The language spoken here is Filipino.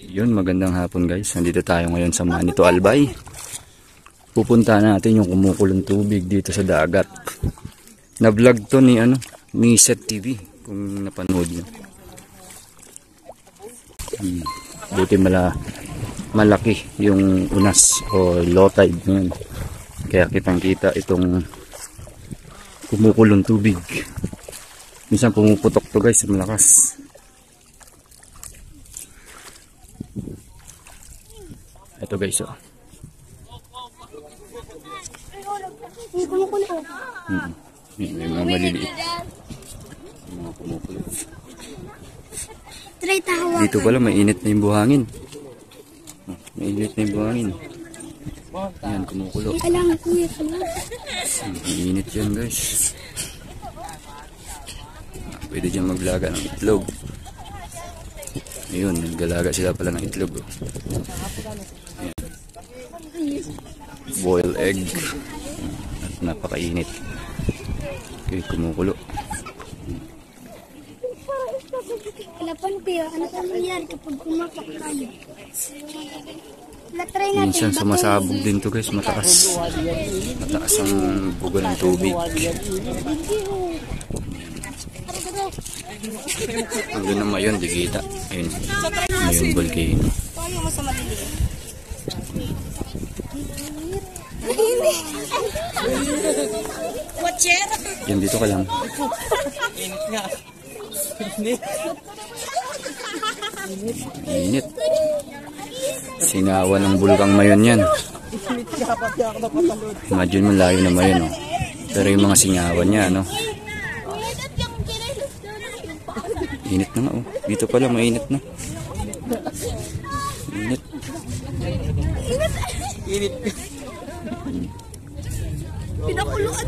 Yun, magandang hapon guys. Nandito tayo ngayon sa Manito Albay. Pupunta natin yung kumukulong tubig dito sa dagat. Na-vlog to ni Seth TV kung napanood nyo. Buti malaki yung unas o low tide ngayon. Kaya kitang-kita itong kumukulong tubig. Minsan pumuputok to guys, malakas. Ito guys, oh. May mga maliliit. Mga kumukulo. Dito pala mainit na yung buhangin. Mainit na yung buhangin. Ayan, kumukulo. Mainit yan guys. Pwede dyan maglaga ng itlog. Ayun, naggalaga sila pala ng itlog. Oh. Boiled egg. At napakainit. Okay, kumukulo. Ano pa nangyari kapag kumapak tayo? Minsan sumasabog din to guys, mataas. Mataas ang buga ng tubig. Ang doon naman yun, di kita. Ayun, yung volcano. Yan, dito ka lang. Init. Sinawa ng bulkang Mayon yan. Imagine mo layo na Mayon, oh. Pero yung mga singawan niya, ano. Init na nga, oh. Dito pala mainit na. Init. Init. Pinakuluan.